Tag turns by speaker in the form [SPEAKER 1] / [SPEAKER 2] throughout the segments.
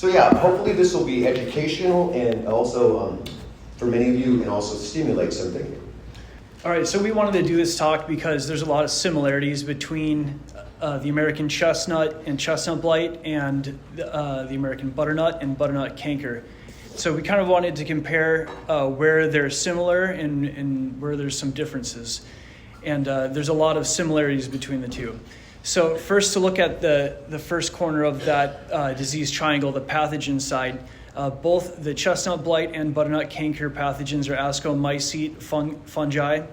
[SPEAKER 1] So yeah, hopefully this will be educational and also for many of you, and also stimulate some thinking.
[SPEAKER 2] All right, so we wanted to do this talk because there's a lot of similarities between the American chestnut and chestnut blight and the American butternut and butternut canker. So we kind of wanted to compare where they're similar and where there's some differences. And there's a lot of similarities between the two. So first, to look at the first corner of that disease triangle, the pathogen side, both the chestnut blight and butternut canker pathogens are ascomycete fungi.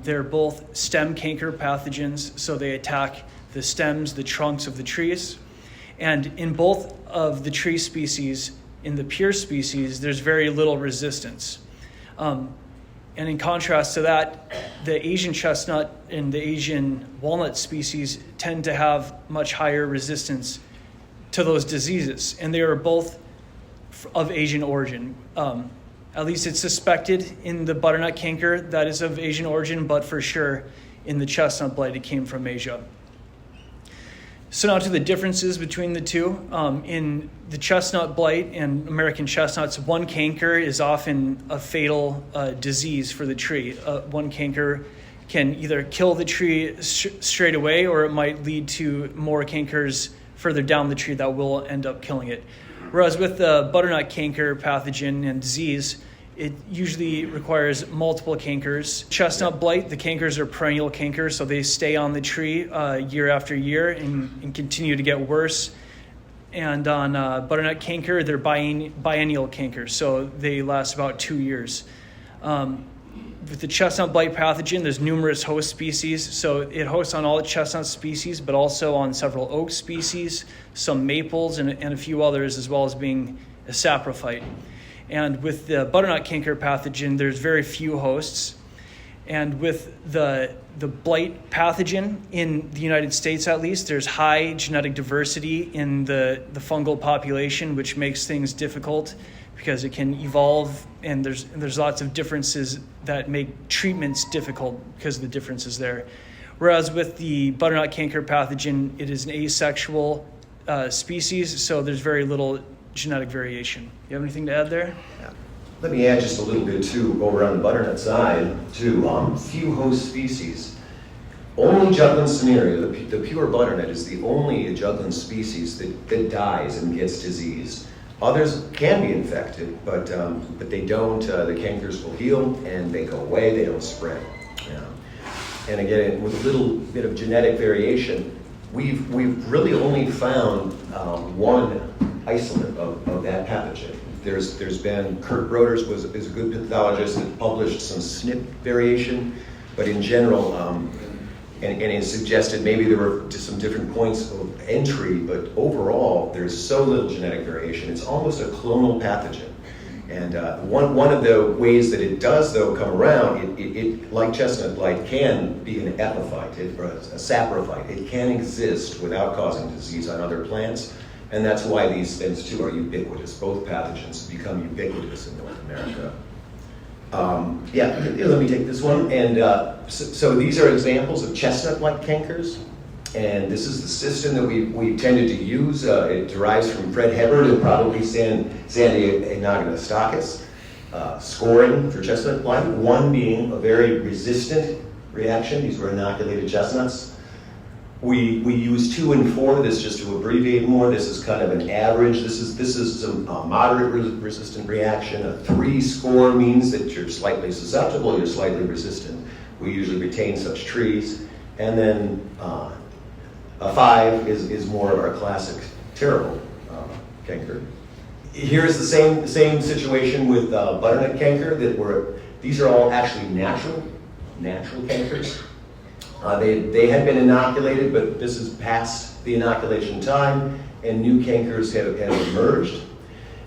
[SPEAKER 2] They're both stem canker pathogens, so they attack the stems, the trunks of the trees. And in both of the tree species, in the pure species, there's very little resistance. And in contrast to that, the Asian chestnut and the Asian walnut species tend to have much higher resistance to those diseases. And they are both of Asian origin. At least it's suspected in the butternut canker that is of Asian origin, but for sure in the chestnut blight it came from Asia. So now to the differences between the two. In the chestnut blight and American chestnuts, one canker is often a fatal disease for the tree. One canker can either kill the tree straight away, or it might lead to more cankers further down the tree that will end up killing it. Whereas with the butternut canker pathogen and disease, it usually requires multiple cankers. Chestnut blight, the cankers are perennial cankers, so they stay on the tree year after year and continue to get worse. And on butternut canker, they're biennial cankers, so they last about 2 years. With the chestnut blight pathogen, there's numerous host species, so it hosts on all the chestnut species, but also on several oak species, some maples, and a few others, as well as being a saprophyte. And with the butternut canker pathogen, there's very few hosts. And with the blight pathogen, in the United States at least, there's high genetic diversity in the fungal population, which makes things difficult because it can evolve, and there's lots of differences that make treatments difficult because of the differences there. Whereas with the butternut canker pathogen, it is an asexual species, so there's very little genetic variation. You have anything to add there?
[SPEAKER 1] Yeah. Let me add just a little bit too, over on the butternut side, to few host species. Only juglans scenario, the pure butternut is the only juglans species that dies and gets diseased. Others can be infected, but they don't. The cankers will heal and they go away. They don't spread. Yeah. And again, with a little bit of genetic variation, we've really only found one isolate of that pathogen. There's been Kurt Broders is a good pathologist that published some SNP variation, but in general, and it suggested maybe there were just some different points of entry, but overall there's so little genetic variation. It's almost a clonal pathogen. And one of the ways that it does, though, come around, it like chestnut blight, can be an epiphyte, or a saprophyte. It can exist without causing disease on other plants, and that's why these things, too, are ubiquitous. Both pathogens become ubiquitous in North America. Let me take this one. And so these are examples of chestnut-like cankers, and this is the system that we tended to use. It derives from Fred Hebert and probably Sandy Anagnostakis. Scoring for chestnut blight, one being a very resistant reaction. These were inoculated chestnuts. We use 2 and 4, this just to abbreviate more. This is kind of an average. This is a moderate resistant reaction. A 3 score means that you're slightly susceptible, you're slightly resistant. We usually retain such trees. And then a 5 is more of our classic terrible canker. Here's the same situation with butternut canker. These are all actually natural cankers. They had been inoculated, but this is past the inoculation time, and new cankers have emerged.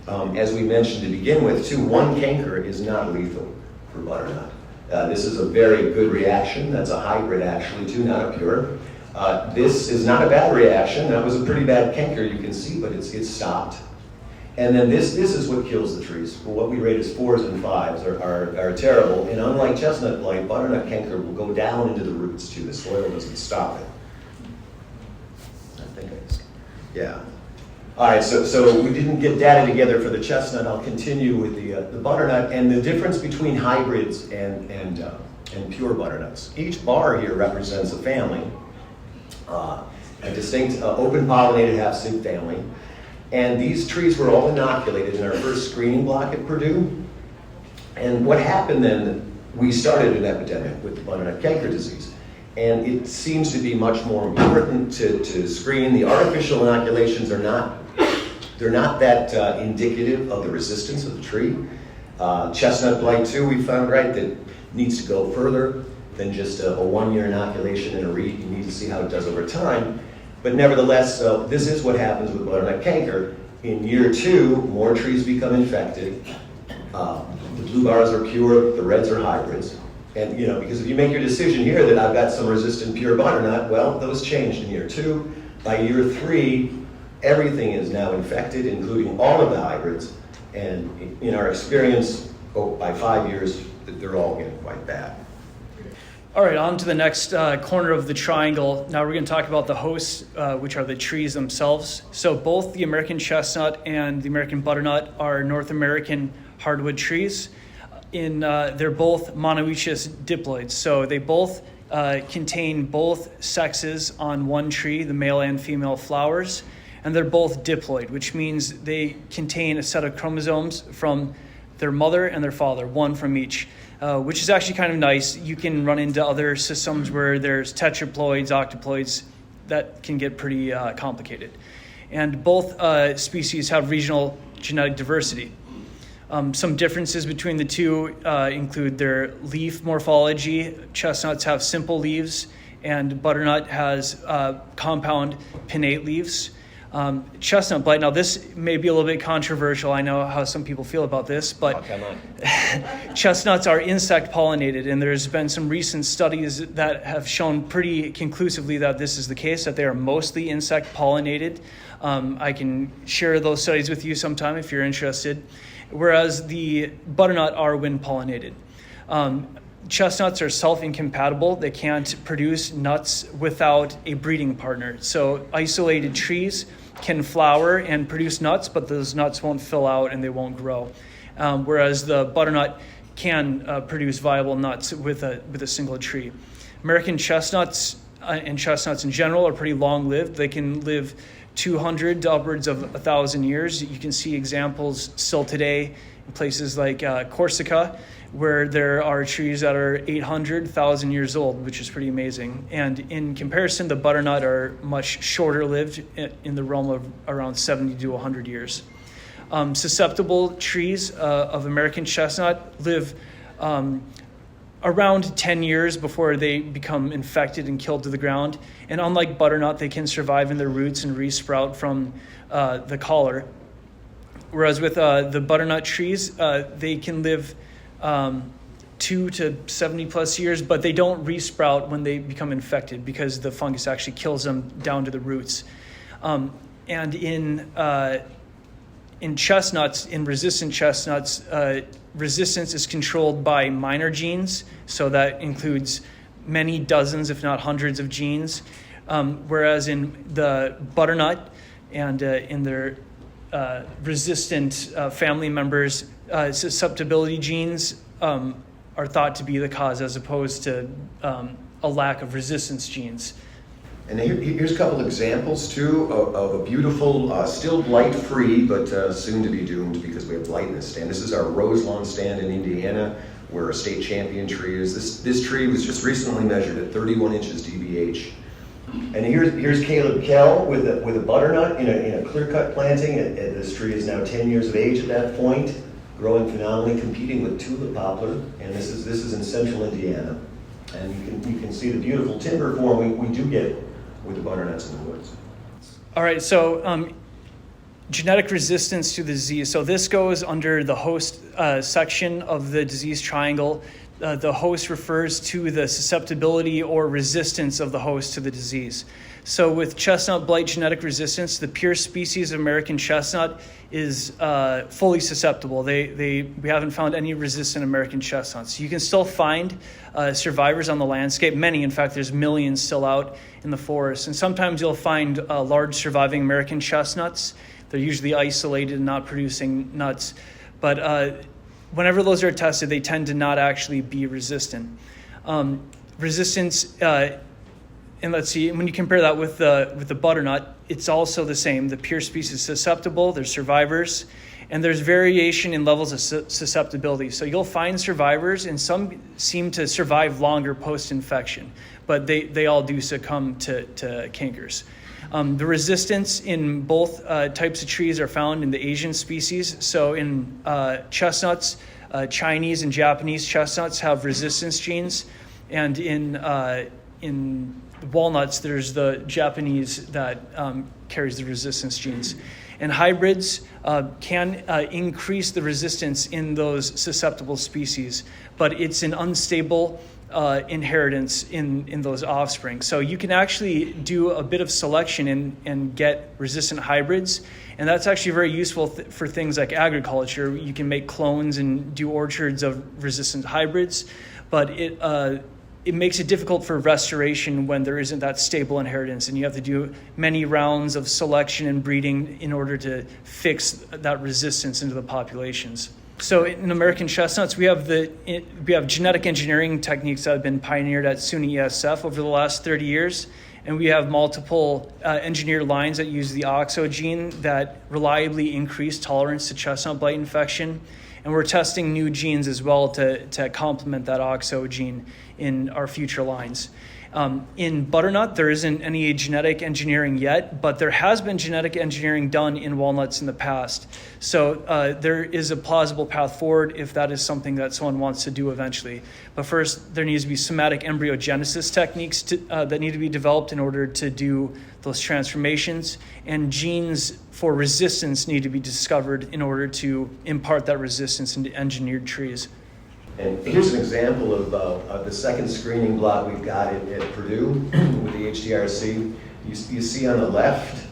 [SPEAKER 1] As we mentioned to begin with, too, one canker is not lethal for butternut. This is a very good reaction. That's a hybrid, actually, too, not a pure. This is not a bad reaction. That was a pretty bad canker, you can see, but it's stopped. And then this is what kills the trees. What we rate as 4s and 5s are terrible. And unlike chestnut blight, butternut canker will go down into the roots too. The soil doesn't stop it. All right, so we didn't get data together for the chestnut. I'll continue with the butternut and the difference between hybrids and pure butternuts. Each bar here represents a family, a distinct open pollinated half-sig family. And these trees were all inoculated in our first screening block at Purdue. And what happened then, we started an epidemic with the butternut canker disease. And it seems to be much more important to screen. The artificial inoculations are not that indicative of the resistance of the tree. Chestnut blight too, we found, right, that needs to go further than just a 1-year inoculation in a reed. You need to see how it does over time. But nevertheless, this is what happens with butternut canker. In year 2, more trees become infected. The blue bars are pure, the reds are hybrids. And because if you make your decision here that I've got some resistant pure butternut, well, those changed in year 2. By year 3, everything is now infected, including all of the hybrids. And in our experience, by 5 years, they're all getting quite bad.
[SPEAKER 2] All right, on to the next corner of the triangle. Now we're going to talk about the hosts, which are the trees themselves. So both the American chestnut and the American butternut are North American hardwood trees. They're both monoecious diploids, so they both contain both sexes on one tree, the male and female flowers, and they're both diploid, which means they contain a set of chromosomes from their mother and their father, one from each, which is actually kind of nice. You can run into other systems where there's tetraploids, octoploids, that can get pretty complicated. And both species have regional genetic diversity. Some differences between the two include their leaf morphology. Chestnuts have simple leaves, and butternut has compound pinnate leaves. Chestnut blight, now this may be a little bit controversial. I know how some people feel about this, but chestnuts are insect pollinated, and there's been some recent studies that have shown pretty conclusively that this is the case, that they are mostly insect pollinated. I can share those studies with you sometime if you're interested. Whereas the butternut are wind pollinated. Chestnuts are self-incompatible. They can't produce nuts without a breeding partner. So isolated trees can flower and produce nuts, but those nuts won't fill out and they won't grow. Whereas the butternut can produce viable nuts with a single tree. American chestnuts and chestnuts in general are pretty long-lived. They can live 200 to upwards of 1,000 years. You can see examples still today in places like Corsica, where there are trees that are 800, 1,000 years old, which is pretty amazing. And in comparison, the butternut are much shorter lived in the realm of around 70 to 100 years. Susceptible trees of American chestnut live around 10 years before they become infected and killed to the ground. And unlike butternut, they can survive in their roots and resprout from the collar. Whereas with the butternut trees, they can live 2 to 70 plus years, but they don't resprout when they become infected because the fungus actually kills them down to the roots. And in chestnuts, in resistant chestnuts, resistance is controlled by minor genes, so that includes many dozens, if not hundreds of genes, whereas in the butternut and in their resistant family members, susceptibility genes are thought to be the cause as opposed to a lack of resistance genes.
[SPEAKER 1] And here's a couple examples, too, of a beautiful, still blight-free, but soon to be doomed because we have blight in this stand. This is our rose lawn stand in Indiana, where a state champion tree is. This tree was just recently measured at 31 inches DBH. And here's Caleb Kell with a butternut in a clear-cut planting. This tree is now 10 years of age at that point, growing phenomenally, competing with tulip poplar. And this is in central Indiana. And you can see the beautiful timber form we do get with the butternuts in the woods.
[SPEAKER 2] All right, so genetic resistance to the disease. So this goes under the host section of the disease triangle. The host refers to the susceptibility or resistance of the host to the disease. So with chestnut blight genetic resistance, the pure species of American chestnut is fully susceptible. We haven't found any resistant American chestnuts. You can still find survivors on the landscape. Many, in fact, there's millions still out in the forest. And sometimes you'll find large surviving American chestnuts They're usually isolated and not producing nuts. But whenever those are tested, they tend to not actually be resistant. Resistance, and let's see, when you compare that with the butternut, it's also the same. The pure species is susceptible, there's survivors, and there's variation in levels of susceptibility. So you'll find survivors, and some seem to survive longer post-infection, but they all do succumb to cankers. The resistance in both types of trees are found in the Asian species. So in chestnuts, Chinese and Japanese chestnuts have resistance genes, and in walnuts, there's the Japanese that carries the resistance genes. And hybrids can increase the resistance in those susceptible species, but it's an unstable inheritance in those offspring. So you can actually do a bit of selection and get resistant hybrids, and that's actually very useful for things like agriculture. You can make clones and do orchards of resistant hybrids, but it makes it difficult for restoration when there isn't that stable inheritance, and you have to do many rounds of selection and breeding in order to fix that resistance into the populations. So in American chestnuts, we have genetic engineering techniques that have been pioneered at SUNY ESF over the last 30 years, and we have multiple engineered lines that use the OXO gene that reliably increase tolerance to chestnut blight infection. And we're testing new genes as well to complement that OXO gene in our future lines. In butternut, there isn't any genetic engineering yet, but there has been genetic engineering done in walnuts in the past. So there is a plausible path forward if that is something that someone wants to do eventually. But first, there needs to be somatic embryogenesis techniques that need to be developed in order to do those transformations, and genes for resistance need to be discovered in order to impart that resistance into engineered trees.
[SPEAKER 1] And here's an example of the second screening blot we've got at Purdue with the HDRC. You see on the left,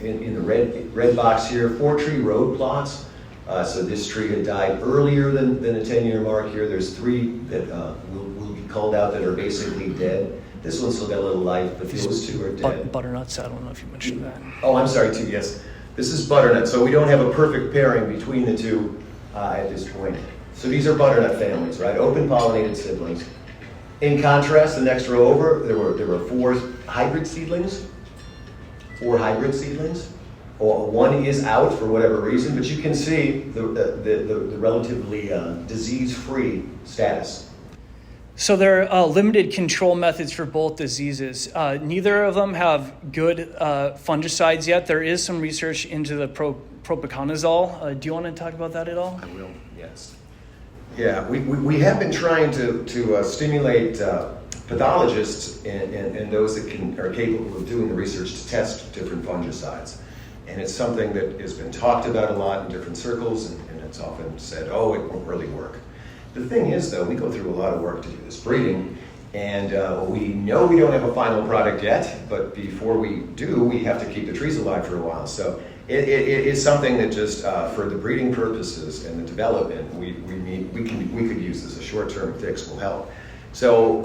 [SPEAKER 1] in the red box here, 4 tree road plots. So this tree had died earlier than a 10-year mark here. There's 3 that will be called out that are basically dead. This one's still got a little life, but those 2 are dead.
[SPEAKER 2] Butternuts, I don't know if you mentioned that.
[SPEAKER 1] Oh, I'm sorry, too, yes. This is butternut, so we don't have a perfect pairing between the 2 at this point. So these are butternut families, right? Open pollinated siblings. In contrast, the next row over, there were 4 hybrid seedlings. 4 hybrid seedlings. Or 1 is out for whatever reason, but you can see the relatively disease-free status.
[SPEAKER 2] So there are limited control methods for both diseases. Neither of them have good fungicides yet. There is some research into the propiconazole. Do you want to talk about that at all?
[SPEAKER 1] I will, yes. Yeah, we have been trying to stimulate pathologists and those that are capable of doing the research to test different fungicides. And it's something that has been talked about a lot in different circles, and it's often said, oh, it won't really work. The thing is, though, we go through a lot of work to do this breeding, and we know we don't have a final product yet, but before we do, we have to keep the trees alive for a while. So it is something that just, for the breeding purposes and the development, we could use as a short-term fix will help. So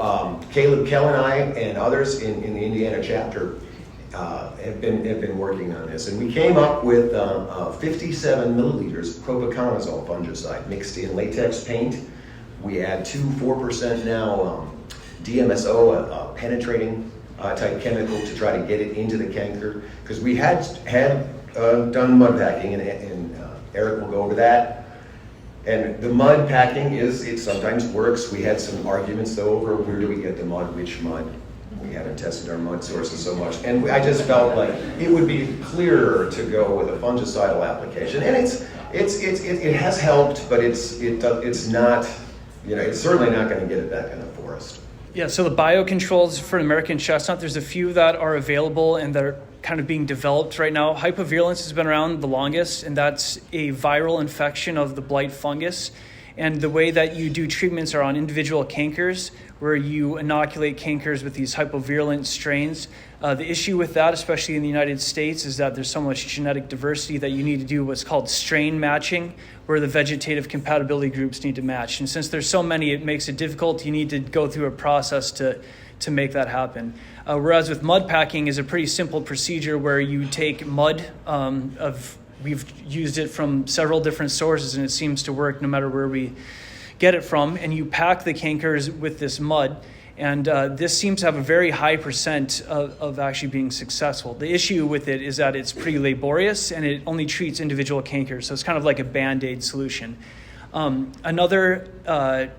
[SPEAKER 1] Caleb Kell and I and others in the Indiana chapter have been working on this, and we came up with 57 milliliters of propiconazole fungicide mixed in latex paint. We add 4% now DMSO, a penetrating type chemical, to try to get it into the canker, because we had done mud packing, and Erik will go over that. And the mud packing it sometimes works. We had some arguments though over where do we get the mud, which mud. We haven't tested our mud sources so much, and I just felt like it would be clearer to go with a fungicidal application. And it has helped, but it's not, it's certainly not going to get it back in the forest.
[SPEAKER 2] Yeah, so the biocontrols for American chestnut, there's a few that are available and that are kind of being developed right now. Hypovirulence has been around the longest, and that's a viral infection of the blight fungus. And the way that you do treatments are on individual cankers, where you inoculate cankers with these hypovirulent strains. The issue with that, especially in the United States, is that there's so much genetic diversity that you need to do what's called strain matching, where the vegetative compatibility groups need to match. And since there's so many, it makes it difficult. You need to go through a process to to make that happen. Whereas with mud packing is a pretty simple procedure where you take mud we've used it from several different sources and it seems to work no matter where we get it from, and you pack the cankers with this mud. And this seems to have a very high percent of actually being successful. The issue with it is that it's pretty laborious and it only treats individual cankers. So it's kind of like a Band-Aid solution. Another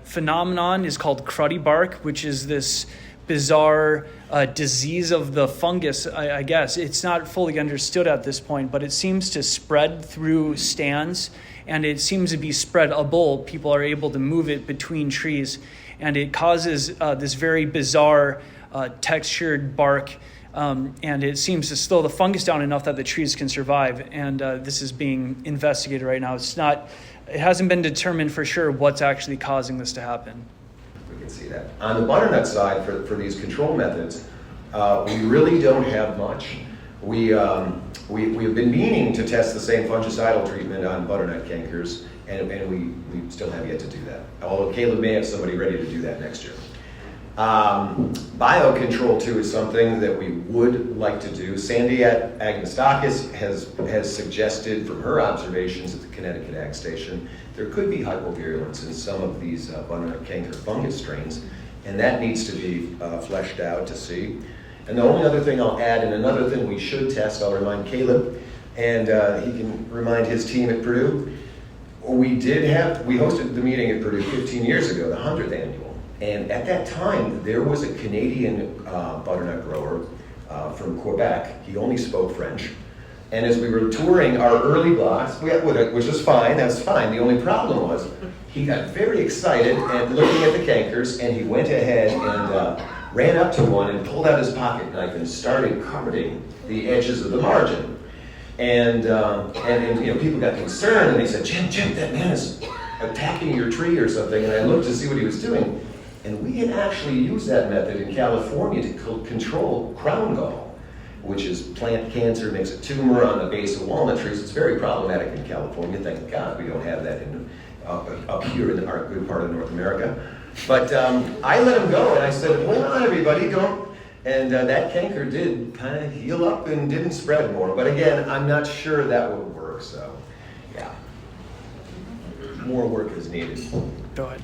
[SPEAKER 2] phenomenon is called cruddy bark, which is this bizarre disease of the fungus, I guess. It's not fully understood at this point, but it seems to spread through stands, and it seems to be spreadable. People are able to move it between trees, and it causes this very bizarre textured bark, and it seems to slow the fungus down enough that the trees can survive, and this is being investigated right now. It hasn't been determined for sure what's actually causing this to happen.
[SPEAKER 1] We can see that. On the butternut side, for these control methods, we really don't have much. We've been meaning to test the same fungicidal treatment on butternut cankers, and we still have yet to do that. Although Caleb may have somebody ready to do that next year. Biocontrol too is something that we would like to do. Sandy Agnostakis has suggested from her observations at the Connecticut Ag Station there could be hypovirulence in some of these butternut canker fungus strains, and that needs to be fleshed out to see. And the only other thing I'll add, and another thing we should test, I'll remind Caleb, and he can remind his team at Purdue, we hosted the meeting at Purdue 15 years ago, the 100th annual. And at that time, there was a Canadian butternut grower from Quebec. He only spoke French. And as we were touring our early blocks, which was fine, that's fine. The only problem was he got very excited and looking at the cankers, and he went ahead and ran up to one and pulled out his pocket knife and started carving the edges of the margin. And people got concerned, and they said, Jim, that man is attacking your tree or something. And I looked to see what he was doing. And we had actually used that method in California to control crown gall, which is plant cancer, makes a tumor on the base of walnut trees. It's very problematic in California. Thank God we don't have that up here in our good part of North America. But I let him go, and I said, hold on, everybody, don't. And that canker did kind of heal up and didn't spread more. But again, I'm not sure that would work, so yeah. More work is needed.
[SPEAKER 2] Go ahead.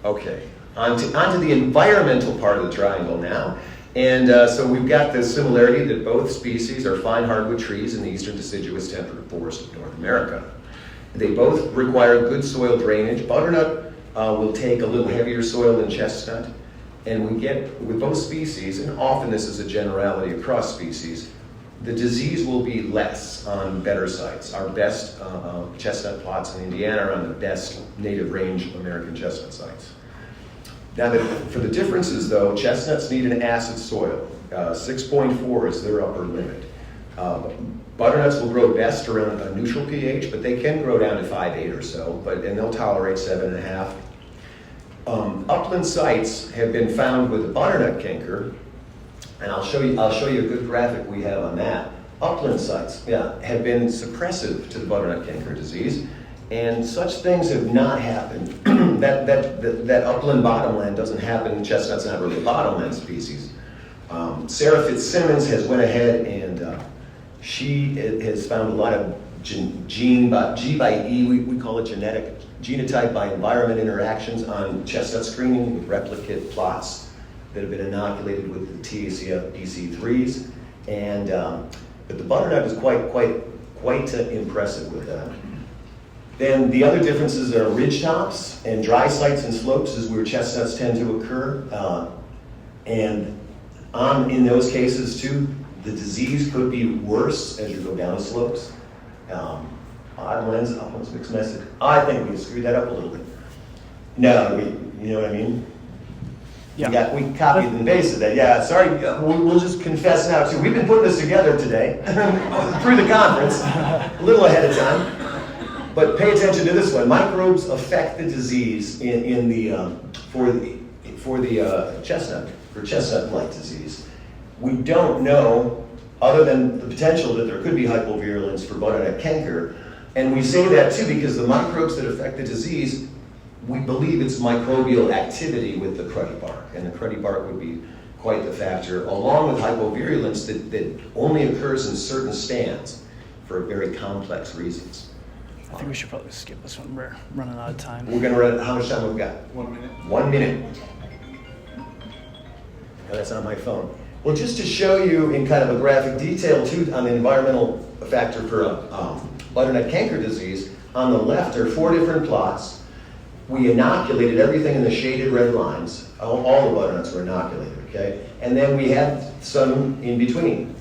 [SPEAKER 1] Okay. On to the environmental part of the triangle now. And so we've got the similarity that both species are fine hardwood trees in the eastern deciduous temperate forest of North America. They both require good soil drainage. Butternut will take a little heavier soil than chestnut. And we get, with both species, and often this is a generality across species, the disease will be less on better sites. Our best chestnut plots in Indiana are on the best native range American chestnut sites. Now, for the differences, though, chestnuts need an acid soil. 6.4 is their upper limit. Butternuts will grow best around a neutral pH, but they can grow down to 5.8 or so, and they'll tolerate 7.5. Upland sites have been found with the butternut canker, and I'll show you a good graphic we have on that. Upland sites, have been suppressive to the butternut canker disease. And such things have not happened. that upland bottomland doesn't happen. Chestnut's not really a bottomland species. Sarah Fitzsimmons has went ahead and she has found a lot of G by E, we call it genetic, genotype by environment interactions on chestnut screening with replicate plots that have been inoculated with the TACF BC3s. And but the butternut is quite impressive with that. Then the other differences are ridge tops and dry sites and slopes is where chestnuts tend to occur. And in those cases too, the disease could be worse as you go down slopes. Uplands, mixed message. I think we screwed that up a little bit. No, you know what I mean? Yeah. We copied and pasted that. Yeah, sorry, we'll just confess now too. We've been putting this together today through the conference, a little ahead of time. But pay attention to this one. Microbes affect the disease for chestnut blight disease. We don't know, other than the potential that there could be hypovirulence for butternut canker, and we say that too because the microbes that affect the disease, we believe it's microbial activity with the cruddy bark, and the cruddy bark would be quite the factor, along with hypovirulence that only occurs in certain stands for very complex reasons.
[SPEAKER 2] I think we should probably skip this one. We're running out of time.
[SPEAKER 1] We're gonna run, how much time we've got?
[SPEAKER 3] 1 minute.
[SPEAKER 1] 1 minute. No, that's not my phone. Well, just to show you in kind of a graphic detail too on the environmental factor for butternut canker disease, on the left are 4 different plots. We inoculated everything in the shaded red lines. All the butternuts were inoculated, okay? And then we had some in between.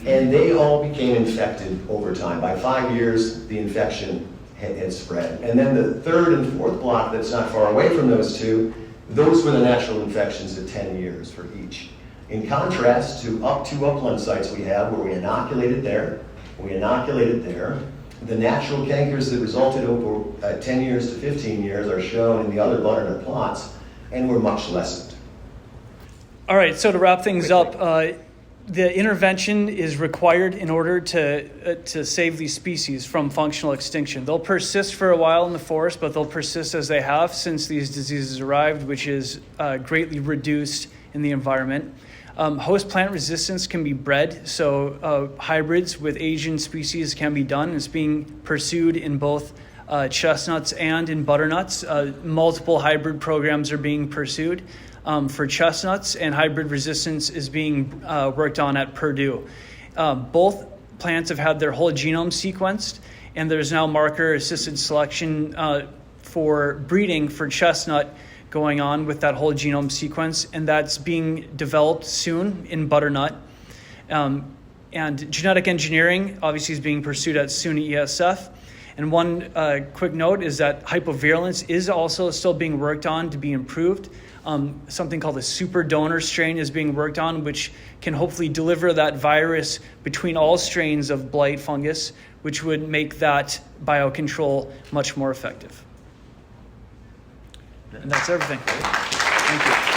[SPEAKER 1] And they all became infected over time. By 5 years, the infection had spread. And then the third and fourth block that's not far away from those two, those were the natural infections at 10 years for each. In contrast to two upland sites we have where we inoculated there, the natural cankers that resulted over 10 years to 15 years are shown in the other butternut plots, and were much lessened.
[SPEAKER 2] All right, so to wrap things up, the intervention is required in order to save these species from functional extinction. They'll persist for a while in the forest, but they'll persist as they have since these diseases arrived, which is greatly reduced in the environment. Host plant resistance can be bred, so hybrids with Asian species can be done. It's being pursued in both chestnuts and in butternuts. Multiple hybrid programs are being pursued for chestnuts, and hybrid resistance is being worked on at Purdue. Both plants have had their whole genome sequenced, and there's now marker-assisted selection for breeding for chestnut going on with that whole genome sequence, and that's being developed soon in butternut. And genetic engineering obviously is being pursued at SUNY ESF. And one quick note is that hypovirulence is also still being worked on to be improved. Something called a super donor strain is being worked on, which can hopefully deliver that virus between all strains of blight fungus, which would make that biocontrol much more effective. And that's everything. Thank you.